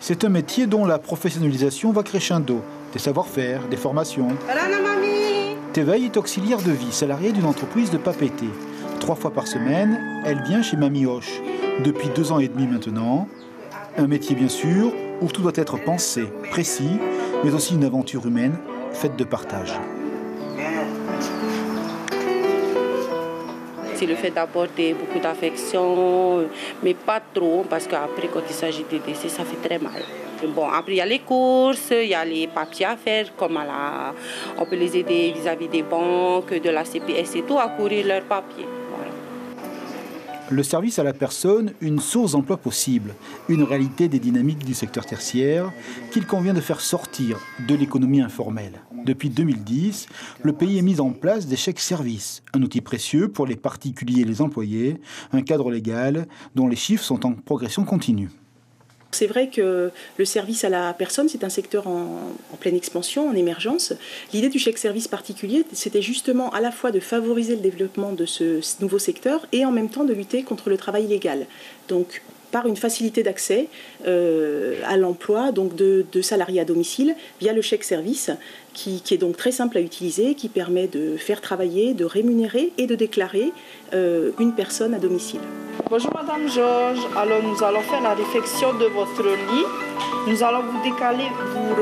C'est un métier dont la professionnalisation va crescendo. Des savoir-faire, des formations. Teveille est auxiliaire de vie, salariée d'une entreprise de papeterie. 3 fois par semaine, elle vient chez Mamie Hoche. Depuis 2 ans et demi maintenant. Un métier bien sûr, où tout doit être pensé, précis, mais aussi une aventure humaine faite de partage. C'est le fait d'apporter beaucoup d'affection, mais pas trop, parce qu'après, quand il s'agit de décès, ça fait très mal. Bon, après, il y a les courses, il y a les papiers à faire, comme on peut les aider vis-à-vis des banques, de la CPS et tout, à courir leurs papiers. Voilà. Le service à la personne, une source d'emploi possible, une réalité des dynamiques du secteur tertiaire qu'il convient de faire sortir de l'économie informelle. Depuis 2010, le pays a mis en place des chèques-services, un outil précieux pour les particuliers et les employés, un cadre légal dont les chiffres sont en progression continue. C'est vrai que le service à la personne, c'est un secteur en pleine expansion, en émergence. L'idée du chèque-service particulier, c'était justement à la fois de favoriser le développement de ce nouveau secteur et en même temps de lutter contre le travail illégal. Donc, par une facilité d'accès à l'emploi donc de salariés à domicile via le chèque-service qui est donc très simple à utiliser, qui permet de faire travailler, de rémunérer et de déclarer une personne à domicile. Bonjour Madame Georges, alors nous allons faire la réfection de votre lit. Nous allons vous décaler, vous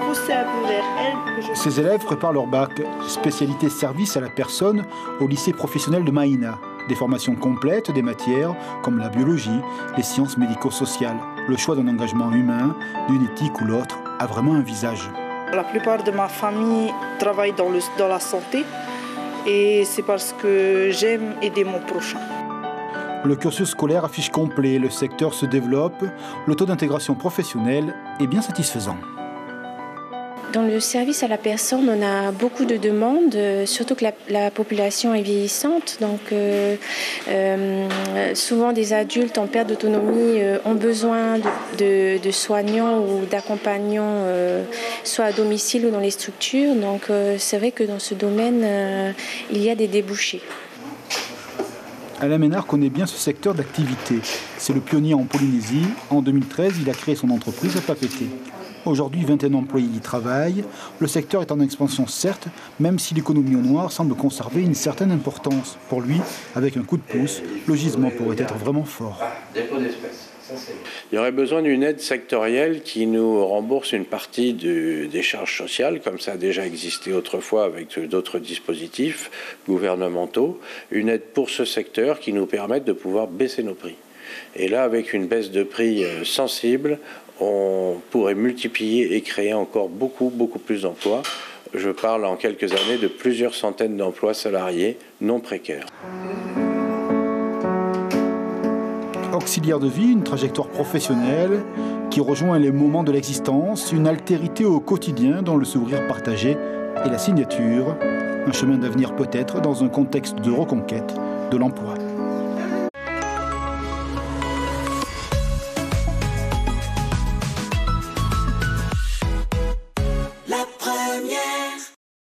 pousser un peu vers elle. Ces élèves préparent leur bac, spécialité service à la personne au lycée professionnel de Maïna. Des formations complètes des matières comme la biologie, les sciences médico-sociales. Le choix d'un engagement humain, d'une éthique ou l'autre, a vraiment un visage. La plupart de ma famille travaille dans la santé et c'est parce que j'aime aider mon prochain. Le cursus scolaire affiche complet, le secteur se développe, le taux d'intégration professionnelle est bien satisfaisant. Dans le service à la personne, on a beaucoup de demandes, surtout que la population est vieillissante. Donc, souvent, des adultes en perte d'autonomie ont besoin de soignants ou d'accompagnants, soit à domicile ou dans les structures. Donc, c'est vrai que dans ce domaine, il y a des débouchés. Alain Ménard connaît bien ce secteur d'activité. C'est le pionnier en Polynésie. En 2013, il a créé son entreprise à Papeete. Aujourd'hui, 21 employés y travaillent. Le secteur est en expansion, certes, même si l'économie au noir semble conserver une certaine importance. Pour lui, avec un coup de pouce, le gisement pourrait être vraiment fort. Il y aurait besoin d'une aide sectorielle qui nous rembourse une partie des charges sociales, comme ça a déjà existé autrefois avec d'autres dispositifs gouvernementaux. Une aide pour ce secteur qui nous permette de pouvoir baisser nos prix. Et là, avec une baisse de prix sensible, on pourrait multiplier et créer encore beaucoup plus d'emplois. Je parle en quelques années de plusieurs centaines d'emplois salariés non précaires. Auxiliaire de vie, une trajectoire professionnelle qui rejoint les moments de l'existence, une altérité au quotidien dont le sourire partagé est la signature, un chemin d'avenir peut-être dans un contexte de reconquête de l'emploi.